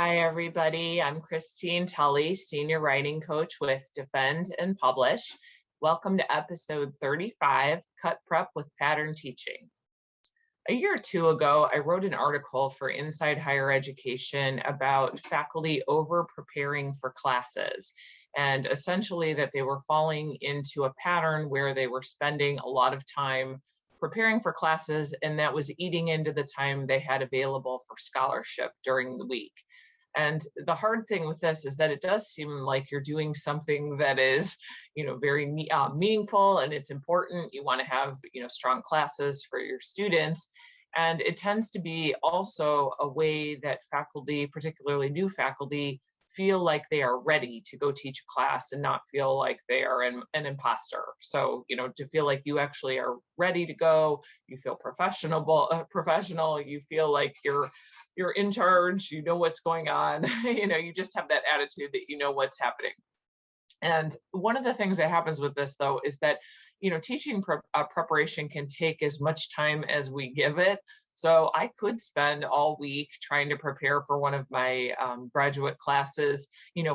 Hi, everybody. I'm Christine Tulley, Senior Writing Coach with Defend and Publish. Welcome to episode 35, Cut Prep with Pattern Teaching. A year or two ago, I wrote an article for Inside Higher Education about faculty over-preparing for classes, and essentially that they were falling into a pattern where they were spending a lot of time preparing for classes, and that was eating into the time they had available for scholarship during the week. And the hard thing with this is that it does seem like you're doing something that is, very meaningful and it's important. You want to have, strong classes for your students. And it tends to be also a way that faculty, particularly new faculty, feel like they are ready to go teach a class and not feel like they are an imposter. So, to feel like you actually are ready to go, you feel professional, you feel like you're in charge, you know what's going on, you just have that attitude that you know what's happening. And one of the things that happens with this, though, is that, teaching preparation can take as much time as we give it. So I could spend all week trying to prepare for one of my graduate classes,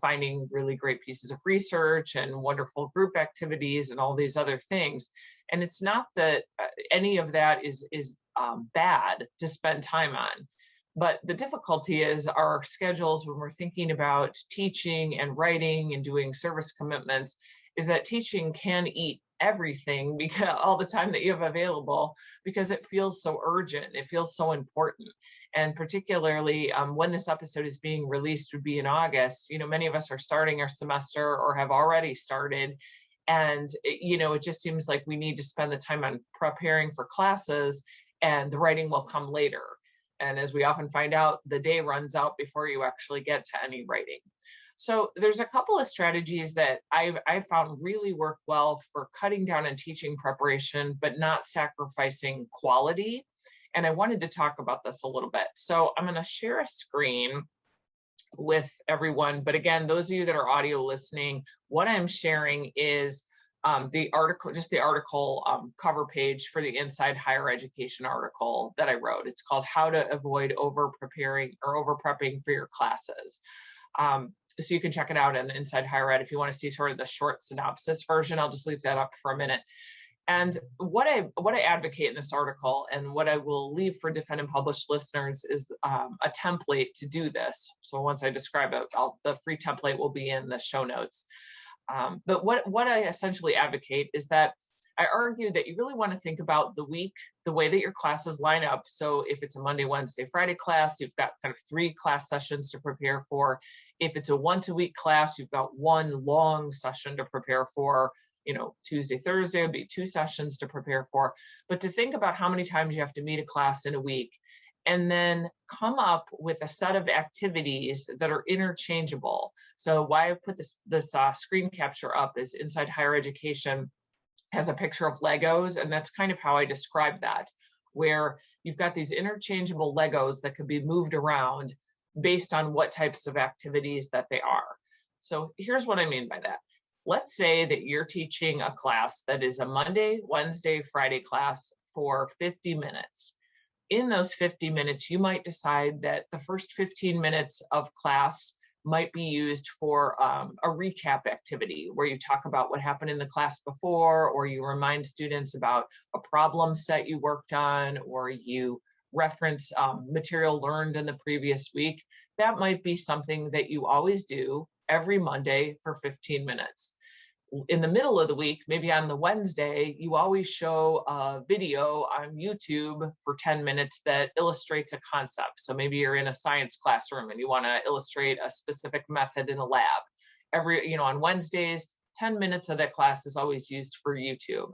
finding really great pieces of research and wonderful group activities and all these other things. And it's not that any of that is bad to spend time on. But the difficulty is our schedules when we're thinking about teaching and writing and doing service commitments is that teaching can eat everything because all the time that you have available because it feels so urgent, it feels so important. And particularly when this episode is being released would be in August, many of us are starting our semester or have already started. And, it just seems like we need to spend the time on preparing for classes and the writing will come later. And as we often find out, the day runs out before you actually get to any writing. So there's a couple of strategies that I've found really work well for cutting down on teaching preparation, but not sacrificing quality. And I wanted to talk about this a little bit. So I'm going to share a screen with everyone. But again, those of you that are audio listening, what I'm sharing is the article cover page for the Inside Higher Education article that I wrote. It's called How to Avoid Over-Preparing or Over-Prepping for Your Classes. So you can check it out on Inside Higher Ed if you want to see sort of the short synopsis version. I'll just leave that up for a minute. And what I advocate in this article and what I will leave for Defend and Publish listeners is a template to do this. So once I describe it, the free template will be in the show notes. But what I essentially advocate is that I argue that you really want to think about the week, the way that your classes line up. So if it's a Monday, Wednesday, Friday class, you've got kind of 3 class sessions to prepare for. If it's a once a week class, you've got 1 long session to prepare for. Tuesday, Thursday would be 2 sessions to prepare for. But to think about how many times you have to meet a class in a week, and then come up with a set of activities that are interchangeable. So why I put this screen capture up is Inside Higher Education has a picture of Legos, and that's kind of how I describe that, where you've got these interchangeable Legos that could be moved around based on what types of activities that they are. So here's what I mean by that. Let's say that you're teaching a class that is a Monday, Wednesday, Friday class for 50 minutes. In those 50 minutes, you might decide that the first 15 minutes of class might be used for a recap activity where you talk about what happened in the class before, or you remind students about a problem set you worked on, or you reference material learned in the previous week. That might be something that you always do every Monday for 15 minutes. In the middle of the week, maybe on the Wednesday, you always show a video on YouTube for 10 minutes that illustrates a concept. So maybe you're in a science classroom and you want to illustrate a specific method in a lab. On Wednesdays, 10 minutes of that class is always used for YouTube.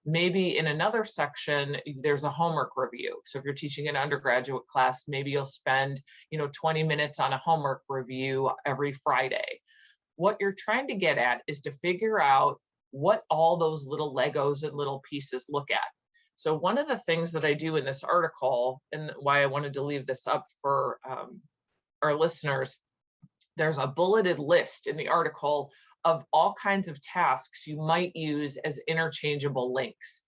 Maybe in another section, there's a homework review. So if you're teaching an undergraduate class, maybe you'll spend, 20 minutes on a homework review every Friday. What you're trying to get at is to figure out what all those little Legos and little pieces look at. So one of the things that I do in this article, and why I wanted to leave this up for our listeners, there's a bulleted list in the article of all kinds of tasks you might use as interchangeable links.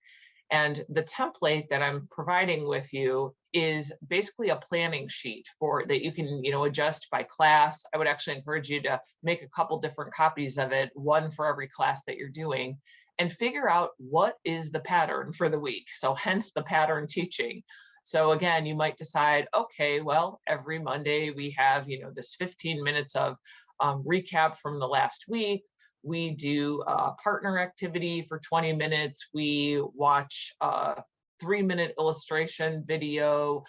And the template that I'm providing with you is basically a planning sheet for that you can, adjust by class. I would actually encourage you to make a couple different copies of it, one for every class that you're doing, and figure out what is the pattern for the week. So hence the pattern teaching. So again, you might decide, okay, well, every Monday we have, this 15 minutes of recap from the last week. We do a partner activity for 20 minutes. We watch a 3-minute illustration video.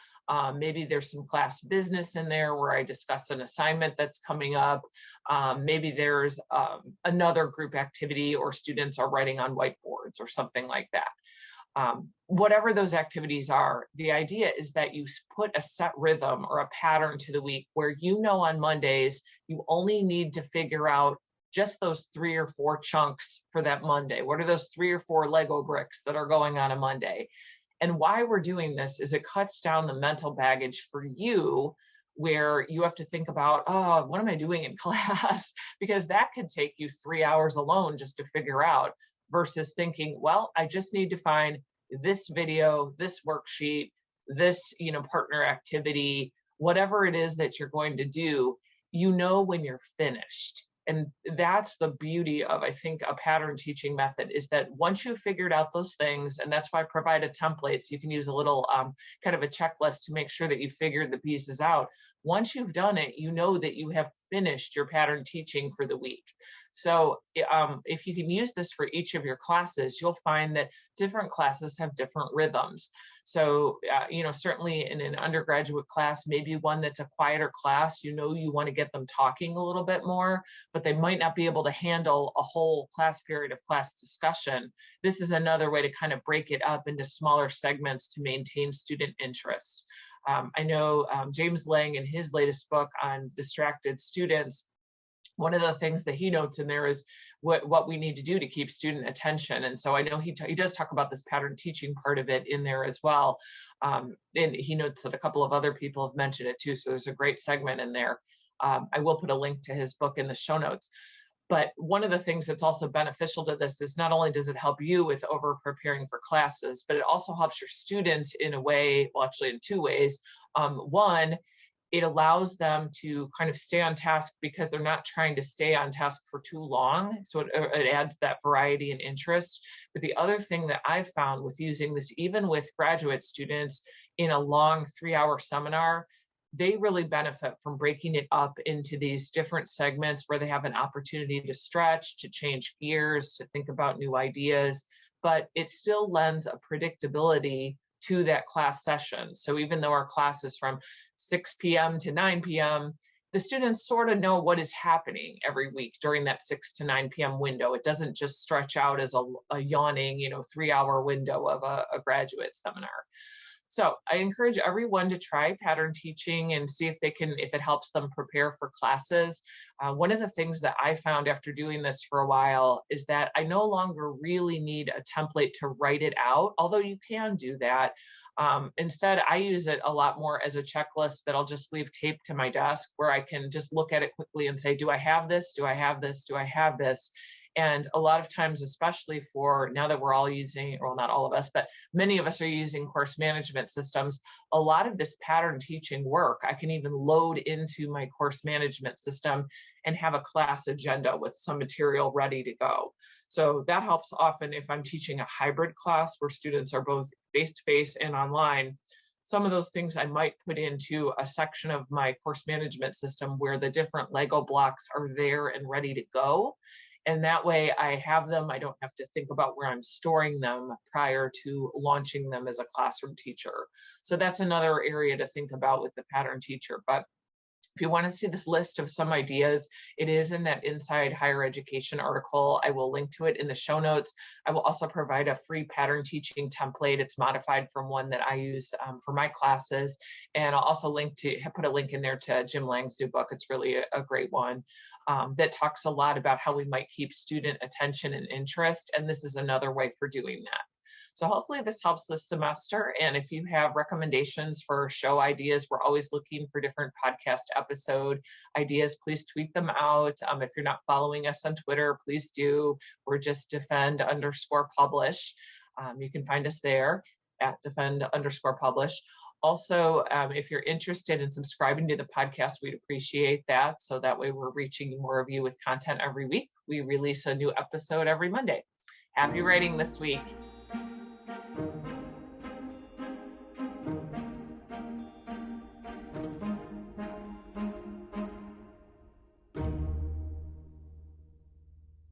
Maybe there's some class business in there where I discuss an assignment that's coming up. Maybe there's another group activity or students are writing on whiteboards or something like that. Whatever those activities are, the idea is that you put a set rhythm or a pattern to the week where on Mondays, you only need to figure out just those 3 or 4 chunks for that Monday. What are those 3 or 4 Lego bricks that are going on a Monday? And why we're doing this is it cuts down the mental baggage for you where you have to think about, oh, what am I doing in class? Because that could take you 3 hours alone just to figure out versus thinking, well, I just need to find this video, this worksheet, this, partner activity, whatever it is that you're going to do, when you're finished. And that's the beauty of, I think, a pattern teaching method is that once you've figured out those things, and that's why I provide a template, so you can use a little kind of a checklist to make sure that you figured the pieces out. Once you've done it, that you have finished your pattern teaching for the week. So if you can use this for each of your classes, you'll find that different classes have different rhythms. So, certainly in an undergraduate class, maybe one that's a quieter class, you want to get them talking a little bit more, but they might not be able to handle a whole class period of class discussion. This is another way to kind of break it up into smaller segments to maintain student interest. I know James Lang in his latest book on distracted students, one of the things that he notes in there is what we need to do to keep student attention. And so I know he does talk about this pattern teaching part of it in there as well. And he notes that a couple of other people have mentioned it too. So there's a great segment in there. I will put a link to his book in the show notes. But one of the things that's also beneficial to this is not only does it help you with over preparing for classes, but it also helps your students in a way, well, actually in 2 ways. One, it allows them to kind of stay on task because they're not trying to stay on task for too long. So it adds that variety and interest. But the other thing that I've found with using this, even with graduate students in a long 3-hour seminar, they really benefit from breaking it up into these different segments where they have an opportunity to stretch, to change gears, to think about new ideas, but it still lends a predictability to that class session. So even though our class is from 6 p.m. to 9 p.m., the students sort of know what is happening every week during that 6 to 9 p.m. window. It doesn't just stretch out as a yawning, 3-hour window of a graduate seminar. So I encourage everyone to try pattern teaching and see if it helps them prepare for classes. One of the things that I found after doing this for a while is that I no longer really need a template to write it out, although you can do that. Instead, I use it a lot more as a checklist that I'll just leave taped to my desk where I can just look at it quickly and say, do I have this? Do I have this? Do I have this? And a lot of times, especially for now that we're all using, well, not all of us, but many of us are using course management systems, a lot of this pattern teaching work, I can even load into my course management system and have a class agenda with some material ready to go. So that helps often if I'm teaching a hybrid class where students are both face-to-face and online. Some of those things I might put into a section of my course management system where the different Lego blocks are there and ready to go. And that way I have them, I don't have to think about where I'm storing them prior to launching them as a classroom teacher. So that's another area to think about with the pattern teacher. But if you want to see this list of some ideas, it is in that Inside Higher Education article. I will link to it in the show notes. I will also provide a free pattern teaching template. It's modified from one that I use for my classes. And I'll also put a link in there to Jim Lang's new book. It's really a great one that talks a lot about how we might keep student attention and interest. And this is another way for doing that. So hopefully this helps this semester. And if you have recommendations for show ideas, we're always looking for different podcast episode ideas. Please tweet them out. If you're not following us on Twitter, please do. We're just defend_publish. You can find us there at defend_publish. Also, if you're interested in subscribing to the podcast, we'd appreciate that. So that way we're reaching more of you with content every week. We release a new episode every Monday. Happy writing this week.